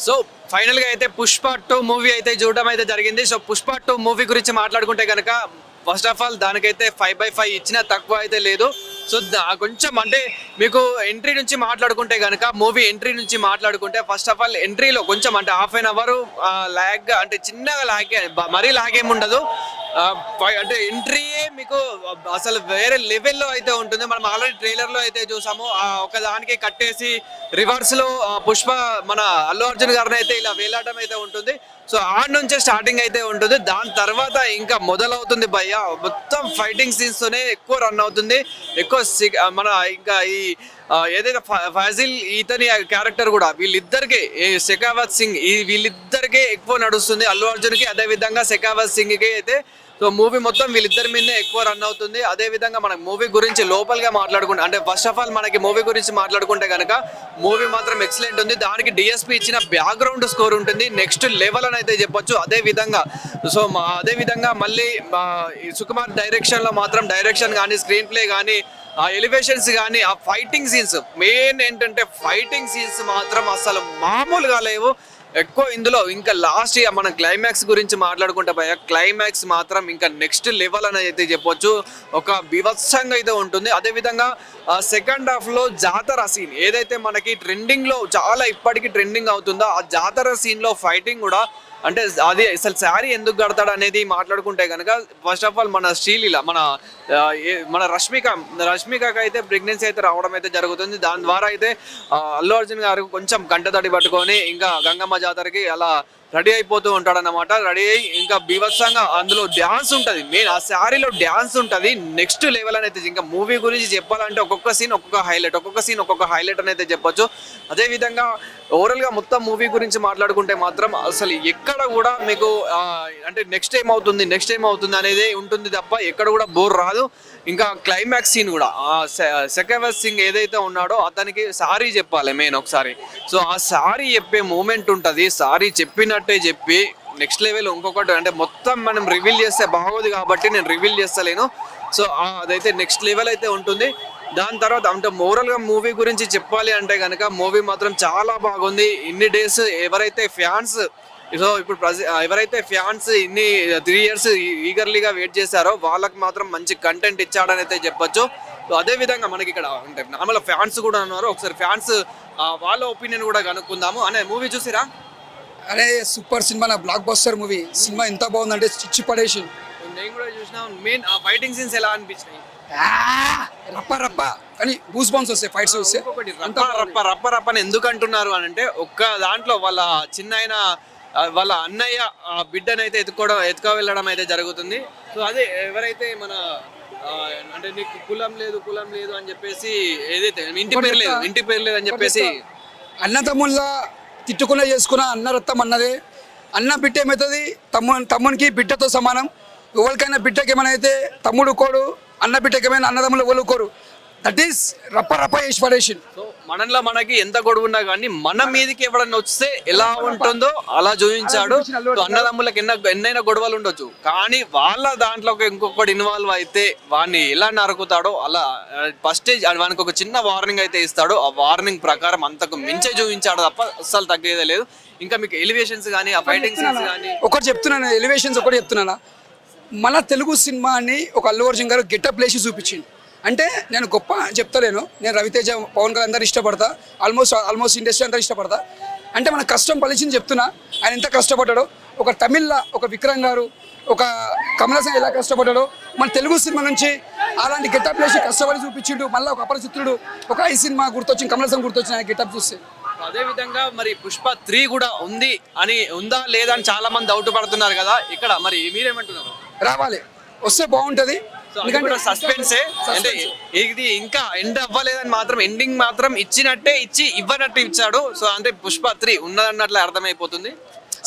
So final గా అయితే Pushpa 2 movie అయితే చూడడం అయితే జరిగింది. సో పుష్ప 2 మూవీ గురించి మాట్లాడుకుంటే కనుక ఫస్ట్ ఆఫ్ ఆల్ దానికైతే 5/5 ఇచ్చినా తక్కువ అయితే లేదు. సో కొంచెం అంటే మీకు ఎంట్రీ నుంచి మాట్లాడుకుంటే కనుక మూవీ ఎంట్రీ నుంచి మాట్లాడుకుంటే ఫస్ట్ ఆఫ్ ఆల్ ఎంట్రీలో కొంచెం అంటే హాఫ్ అన్ అవర్ ల్యాగ్ అంటే చిన్నగా ల్యాగ్, మరీ ల్యాగ్ ఏమి ఉండదు. అంటే ఎంట్రీయే మీకు అసలు వేరే లెవెల్లో అయితే ఉంటుంది. మనం ఆల్రెడీ ట్రైలర్లో అయితే చూసాము, ఒక దానికి కట్టేసి రివర్స్లో పుష్ప మన అల్లు అర్జున్ గారిని అయితే ఇలా వేలాడడం అయితే ఉంటుంది. సో ఆడ నుంచే స్టార్టింగ్ అయితే ఉంటుంది. దాని తర్వాత ఇంకా మొదలవుతుంది భయ్య, మొత్తం ఫైటింగ్ సీన్స్తోనే ఎక్కువ రన్ అవుతుంది. ఎక్కువ మన ఇంకా ఈ ఏదైతే ఫాజిల్ ఇతని క్యారెక్టర్ కూడా వీళ్ళిద్దరికి శెఖావత్ సింగ్ వీళ్ళిద్దరికే ఎక్కువ నడుస్తుంది, అల్లు అర్జున్కి అదే విధంగా శెఖావత్ సింగ్కి అయితే. సో మూవీ మొత్తం వీళ్ళిద్దరి మీదనే ఎక్కువ రన్ అవుతుంది. అదే విధంగా మనకు మూవీ గురించి లోపల్గా మాట్లాడుకుంటే అంటే ఫస్ట్ ఆఫ్ ఆల్ మనకి మూవీ గురించి మాట్లాడుకుంటే కనుక మూవీ మాత్రం ఎక్సలెంట్ ఉంది. దానికి డిఎస్పి ఇచ్చిన బ్యాక్గ్రౌండ్ స్కోర్ ఉంటుంది, నెక్స్ట్ లెవెల్ అని అయితే చెప్పొచ్చు. అదే విధంగా సో అదే విధంగా మళ్ళీ సుకుమార్ డైరెక్షన్లో మాత్రం డైరెక్షన్ కానీ స్క్రీన్ ప్లే కానీ ఆ ఎలివేషన్స్ కానీ ఆ ఫైటింగ్ సీన్స్, మెయిన్ ఏంటంటే ఫైటింగ్ సీన్స్ మాత్రం అసలు మామూలుగా లేవు. ఎక్కువ ఇందులో ఇంకా లాస్ట్ మన క్లైమాక్స్ గురించి మాట్లాడుకుంటే భయ, క్లైమాక్స్ మాత్రం ఇంకా నెక్స్ట్ లెవెల్ అని అయితే చెప్పొచ్చు. ఒక బీభత్సంగా అయితే ఉంటుంది. అదేవిధంగా సెకండ్ హాఫ్లో జాతర సీన్ ఏదైతే మనకి ట్రెండింగ్లో చాలా ఇప్పటికీ ట్రెండింగ్ అవుతుందో ఆ జాతర సీన్లో ఫైటింగ్ కూడా అంటే అది అసలు శారీ ఎందుకు కడతాడు అనేది మాట్లాడుకుంటే కనుక ఫస్ట్ ఆఫ్ ఆల్ మన శ్రీలీల మన రష్మికకి అయితే ప్రెగ్నెన్సీ అయితే రావడం అయితే జరుగుతుంది. దాని ద్వారా అయితే అల్లు అర్జున్ గారు కొంచెం కంటతడి పట్టుకొని ఇంకా గంగమ్మ జాతరకి అలా రెడీ అయిపోతూ ఉంటాడన్నమాట. రెడీ అయ్యి ఇంకా బీభత్సంగా అందులో డ్యాన్స్ ఉంటుంది, మెయిన్ ఆ శారీలో డ్యాన్స్ ఉంటుంది, నెక్స్ట్ లెవెల్ అని అయితే. ఇంకా మూవీ గురించి చెప్పాలంటే ఒక్కొక్క సీన్ ఒక్కొక్క హైలైట్ అని అయితే చెప్పొచ్చు. అదేవిధంగా ఓవరాల్గా మొత్తం మూవీ గురించి మాట్లాడుకుంటే మాత్రం అసలు ఎక్కడ కూడా మీకు అంటే నెక్స్ట్ ఏమవుతుంది అనేది ఉంటుంది తప్ప ఎక్కడ కూడా బోర్ రాదు. ఇంకా క్లైమాక్స్ సీన్ కూడా శెఖావత్ సింగ్ ఏదైతే ఉన్నాడో అతనికి సారీ చెప్పాలి మెయిన్ ఒకసారి. సో ఆ సారీ చెప్పే మూమెంట్ ఉంటుంది, సారీ చెప్పినట్టే చెప్పి నెక్స్ట్ లెవెల్ ఇంకొకటి అంటే మొత్తం మనం రివీల్ చేస్తే బాగోదు కాబట్టి నేను రివీల్ చేస్తలేను. సో అదైతే నెక్స్ట్ లెవెల్ అయితే ఉంటుంది. దాని తర్వాత అంటే మోరల్గా మూవీ గురించి చెప్పాలి అంటే కనుక మూవీ మాత్రం చాలా బాగుంది. ఇన్ని డేస్ ఎవరైతే ఫ్యాన్స్ ఇన్ని 3 years ఈగర్లీగా వెయిట్ చేశారో వాళ్ళకి మాత్రం మంచి కంటెంట్ ఇచ్చాడని అయితే చెప్పొచ్చు. అదే విధంగా మనకి ఇక్కడ అంటే నార్మల్ ఫ్యాన్స్ కూడా ఉన్నారు. ఒకసారి ఫ్యాన్స్ వాళ్ళ ఒపీనియన్ కూడా కనుక్కుందాము. అనే మూవీ చూసిరా? అరే సూపర్ సినిమా, నా బ్లాక్ బస్టర్ మూవీ. సినిమా ఎంత బాగుందంటే చిచ్చి పడేసి. నేను కూడా చూసినా. మెయిన్ ఆ ఫైటింగ్ సీన్స్ ఎలా అనిపించినాయి? రప్ప కానీ గూస్ బంప్స్ వస్తాయి ఫైట్స్ చూస్తే. రప్ప అని ఎందుకు అంటున్నారు అని అంటే ఒక్క దాంట్లో వాళ్ళ చిన్న వాళ్ళ అన్నయ్య బిడ్డనైతే ఎత్తుకు వెళ్ళడం అయితే జరుగుతుంది. సో అదే ఎవరైతే మన అంటే నీకు కులం లేదు అని చెప్పేసి ఏదైతే ఇంటి పేరు లేదు అని చెప్పేసి అన్న తమ్ముళ్ళ తిట్టుకునే చేసుకున్న అన్న రక్తం అన్నదే. అన్న బిడ్డ ఏమవుతుంది, తమ్మునికి బిడ్డతో సమానం. ఎవరికైనా బిడ్డకి ఏమైనా అయితే తమ్ముడు కోడు, అన్న బిడ్డకి ఏమైనా అన్నదమ్ములు ఎవరుకోరు. దట్ ఈస్ రప్ప ఈశ్వరేషన్. సో మనకి ఎంత గొడవ ఉన్నా కానీ మన మీదకి ఎవడన్నా వస్తే ఎలా ఉంటుందో అలా చూపించాడు. అన్నదమ్ములకు ఎన్నైనా గొడవలు ఉండొచ్చు కానీ వాళ్ళ దాంట్లో ఇంకొకటి ఇన్వాల్వ్ అయితే వాడిని ఎలా నరుకుతాడో అలా ఫస్ట్ వానికి ఒక చిన్న వార్నింగ్ అయితే ఇస్తాడు. ఆ వార్నింగ్ ప్రకారం అంతకు మించే చూపించాడు తప్ప అస్సలు తగ్గేదే లేదు. ఇంకా మీకు ఎలివేషన్స్ కానీ ఆ ఫైటింగ్ సీన్స్ కానీ ఒకటి చెప్తున్నాను, ఎలివేషన్స్ ఒకటి చెప్తున్నానా, మన తెలుగు సినిమాని ఒక అల్లు అర్జున్ గారు గెటప్ లేసి చూపించింది. అంటే నేను గొప్ప చెప్తలేను, నేను రవితేజ పవన్ కళ్యాణ్ అందరూ ఇష్టపడతా, ఆల్మోస్ట్ ఇండస్ట్రీ అందరూ ఇష్టపడతా. అంటే మన కష్టం ఫలించింది చెప్తున్నా. ఆయన ఎంత కష్టపడ్డాడో, ఒక తమిళ్లో ఒక విక్రమ్ గారు, ఒక కమల్ హాసన్ ఎలా కష్టపడ్డాడో మన తెలుగు సినిమా నుంచి అలాంటి గెటప్ లేసి కష్టపడి చూపించిండు. మళ్ళీ ఒక అపరిచితుడు ఒక ఈ సినిమా గుర్తొచ్చింది, కమల్ హాసన్ గుర్తొచ్చింది ఆయన గెటప్ చూస్తే. అదే విధంగా మరి పుష్ప 3 కూడా ఉందా లేదా అని చాలా మంది డౌట్ పడుతున్నారు కదా. ఇక్కడ మరి మీరేమంటున్నారు? రావాలి, వస్తే బాగుంటుంది. సస్పెన్సే అంటే ఇది ఇంకా ఎండ్ అవ్వలేదని మాత్రం ఎండింగ్ మాత్రం ఇవ్వనట్టు ఇచ్చాడు. సో అంటే పుష్ప 3 ఉన్నదన్నట్లు అర్థమైపోతుంది.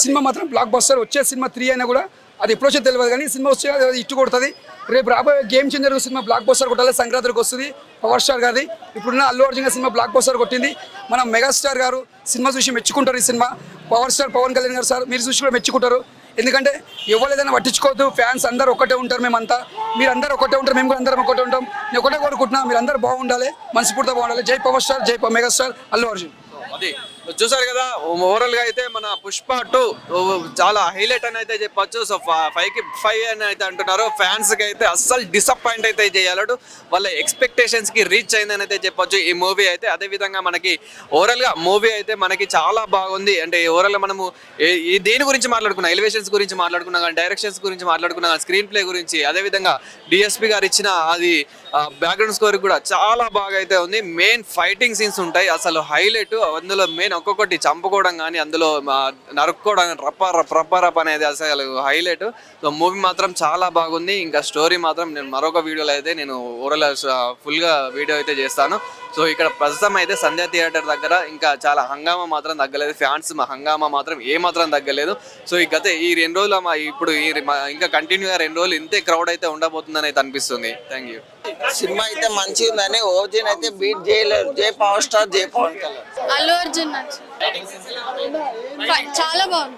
సినిమా మాత్రం బ్లాక్ బస్టర్. వచ్చే సినిమా 3 అయినా కూడా అది ఎప్పుడు వచ్చే తెలియదు కానీ సినిమా వచ్చే ఇట్టు కొడుతుంది. రేపు రాబోయే game changer cinema block buster కొట్టాలి, సంక్రాంతికి వస్తుంది. పవర్ స్టార్ గారి ఇప్పుడున్న అల్లు అర్జున్ గారి సినిమా బ్లాక్ బస్టర్ కొట్టింది. మన మెగాస్టార్ గారు సినిమా చూసి మెచ్చుకుంటారు. ఈ cinema power star Pawan Kalyan గారు సార్ మీరు చూసి కూడా మెచ్చుకుంటారు. ఎందుకంటే ఎవరు పట్టించుకోవద్దు, ఫ్యాన్స్ అందరూ ఒకటే ఉంటారు. మేమంతా మీరందరూ ఒకటే ఉంటారు, మేము కూడా అందరం ఒకటే ఉంటాం. నేను ఒకటే కోరుకుంటున్నా, మీరు అందరూ బాగుండాలి, మనస్ఫూర్తిగా బాగుండాలి. జై పవర్ స్టార్, జై మెగాస్టార్ అల్లు అర్జున్. చూసారు కదా, ఓవరాల్ గా అయితే మన పుష్ప 2 చాలా హైలైట్ అని అయితే చెప్పొచ్చు. సో 5 అని అయితే అంటున్నారు. ఫ్యాన్స్ కి అయితే అస్సలు డిసప్పాయింట్ అయితే చేయలేడు, వాళ్ళ ఎక్స్పెక్టేషన్స్ కి రీచ్ అయిందని అయితే చెప్పొచ్చు ఈ మూవీ అయితే. అదే విధంగా మనకి ఓవరాల్ గా మూవీ అయితే మనకి చాలా బాగుంది. అంటే ఓవరాల్ గా మనము ఈ దేని గురించి మాట్లాడుకున్నాం, ఎలివేషన్స్ గురించి మాట్లాడుకున్నాం కానీ, డైరెక్షన్స్ గురించి మాట్లాడుకున్నాం కానీ, స్క్రీన్ ప్లే గురించి, అదే విధంగా డిఎస్పి గారు ఇచ్చిన అది బ్యాక్గ్రౌండ్ స్కోర్ కూడా చాలా బాగా అయితే ఉంది. మెయిన్ ఫైటింగ్ సీన్స్ ఉంటాయి అసలు హైలైట్. అందులో మెయిన్ ఒక్కొక్కటి చంపుకోవడం కానీ, అందులో నరుక్కోవడం రప్ప అనేది అసలు హైలైట్. సో మూవీ మాత్రం చాలా బాగుంది. ఇంకా స్టోరీ మాత్రం నేను మరొక వీడియోలో అయితే నేను ఓవరాల్ ఫుల్గా వీడియో అయితే చేస్తాను. సో ఇక్కడ ప్రస్తుతం అయితే సంధ్యా థియేటర్ దగ్గర ఇంకా చాలా హంగామా మాత్రం తగ్గలేదు, ఫ్యాన్స్ హంగామా మాత్రం ఏ మాత్రం తగ్గలేదు. సో ఈ గత ఈ 2 రోజులు ఇప్పుడు ఇంకా కంటిన్యూగా 2 రోజులు ఇంతే క్రౌడ్ అయితే ఉండబోతుందని అయితే అనిపిస్తుంది. Thank you. సినిమా అయితే మంచిగా ఉందని ఓజీని అయితే బీట్ చేయలేరు. జై పవర్ స్టార్, జై పవన్ కళ్యాణ్. అల్లు అర్జున్ చాలా బాగుంది.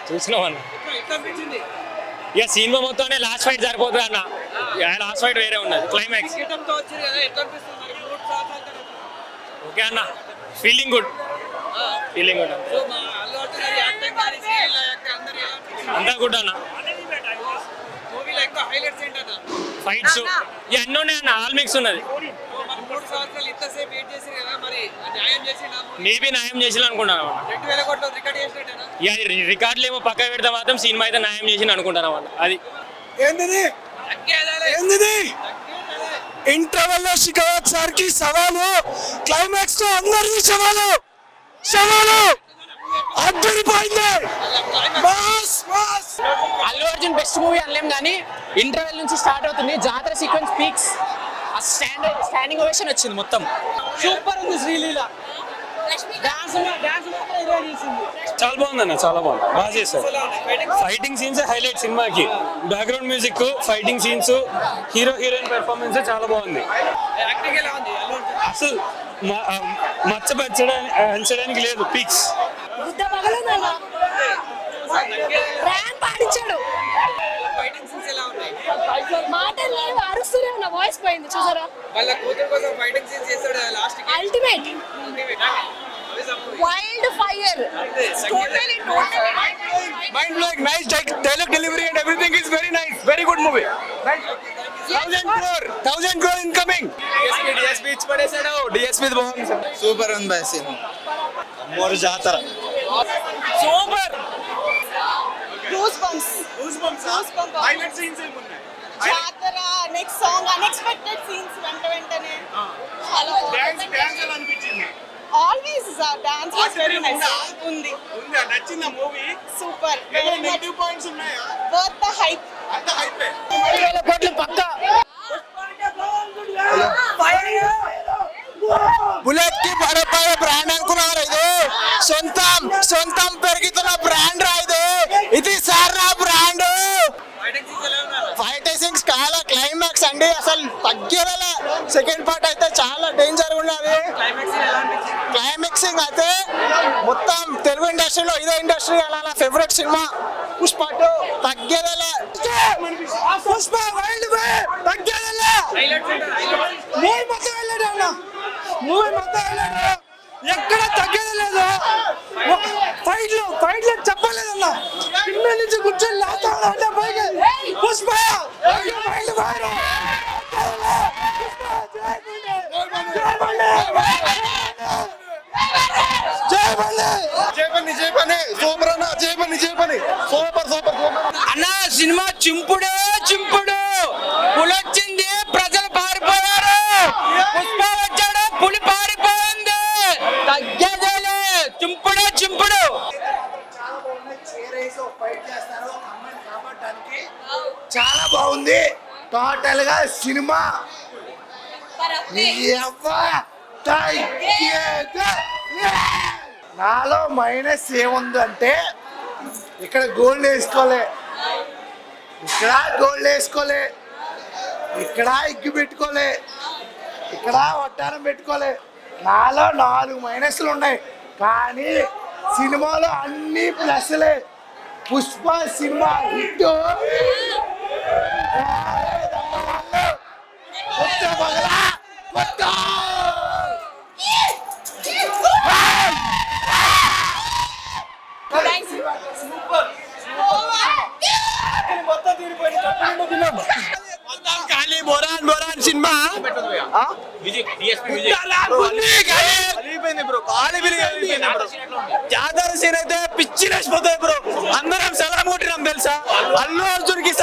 చూసినాం అన్న. ఇక సినిమా మొత్తం లాస్ట్ ఫైట్ సరిపోతుంది అన్న. లాస్ట్ ఫైట్ వేరే ఉన్నది, క్లైమాక్స్. ఓకే అన్న, ఫీలింగ్ గుడ్, ఫీలింగ్ గుడ్ అంతా గుడ్ అన్న. ఫైట్స్ ఇవన్నీ ఉన్నాయి అన్న, ఆల్ మిక్స్ ఉన్నది. మేబీ న్యాయం చేసిన అనుకుంటాను ఇక రికార్డులు ఏమో పక్క పెడితే మాత్రం సినిమా అయితే న్యాయం చేసిన అనుకుంటాను అన్న. అది ఏంటిది ఇంటర్వెల్ లో షికావత్ సార్ కి సవాలు, క్లైమాక్స్ తో అందరికీ సవాలు అద్దరిపోయింది. అల్లు అర్జున్ బెస్ట్ మూవీ అనలేం కానీ ఇంటర్వెల్ నుంచి స్టార్ట్ అవుతుంది. జాతర సీక్వెన్స్ పీక్స్, ఆ స్టాండింగ్ ఓవేషన్ వచ్చింది మొత్తం. సూపర్ ఉంది. శ్రీలీల చాలా బాగుంది అన్న, చాలా బాగుంది, బాగా చేశారు. ఫైటింగ్ సీన్స్ హైలైట్ సినిమాకి. Background music, fighting scenes, hero heroine performance చాలా బాగుంది. అసలు మచ్చపరచడానికి లేదు, పీక్స్. మాటలు అరుస్తూనే ఉన్న వాయిస్ పోయింది చూసారా. Ultimate wild fire, totally mind blowing, nice dialogue delivery and everything is very nice, very good movie. 1000 crore incoming. DSP ఇచ్చి పడేసాడు. DSP బాగుంది, సూపర్ ఉంది బాయ్ సినిమా. మోర్ జాతర super. Goose bumps highlight scenes ఏమున్నాయి? జాతర next song unexpected scenes వెంటనే చాలా dance ఎలా అనిపించింది? Always dance was very nice. ఉంది నచ్చిందా మూవీ? సూపర్. నెగటివ్ పాయింట్స్ ఉన్నాయా? Worth the hype. అంత హైప్. 10,000 కోట్లు పక్కా. బుల్లెట్ కి బరపాయ బ్రాండ్ అనుకున్నారు. ఇది సొంతం పెరుగుతున్న బ్రాండ్ రా ఇది సార్ నా బ్రాండ్. ఫైటింగ్ సీన్స్ చాలా క్లైమాక్స్ అండి, అసలు తగ్గేలా. సెకండ్ పార్ట్ అయితే చాలా డేంజర్ ఉన్నది. క్లైమాక్సింగ్ అయితే మొత్తం తెలుగు ఇండస్ట్రీలో ఇదే ఇండస్ట్రీ అలా నా ఫేవరెట్ సినిమా పుష్ప 2. తగ్గేలా పుష్ప వైల్డ్ తగ్గేలా. మూవీ మొత్తం వెళ్ళాడు అన్న, మూవీ మొత్తం వెళ్ళాడు, ఎక్కడ తగ్గేది లేదు. ఫైట్లు చెప్పలేదన్న, కింద నుంచి కూర్చొని లాతా అంటే పైకి పుష్ప అన్న సినిమా చింపుడు పులొచ్చింది, ప్రజలు పారిపోయారు. పుష్ప వచ్చాడు, పులి పారిపోయింది. తగ్గేదేలే, చింపుడు. చాలా బాగుంది టోటల్ గా సినిమా. నాలో మైనస్ ఏముందంటే ఇక్కడ గోల్డ్ వేసుకోలే, ఇక్కడ ఎగ్గు పెట్టుకోలే, ఇక్కడ వడ్డానం పెట్టుకోలే. నాలో 4 మైనస్లు ఉన్నాయి, కానీ సినిమాలో అన్ని ప్లస్లే. Pushpa cinema hit. ఖాళీ బొరాన్ బొరాన్ సినిమా జాతర సీన్ అయితే పిచ్చి లేచిపోతాయి బ్రో. అందరం సలాం కొట్టినాం తెలుసా. అల్లు అర్జున్ కి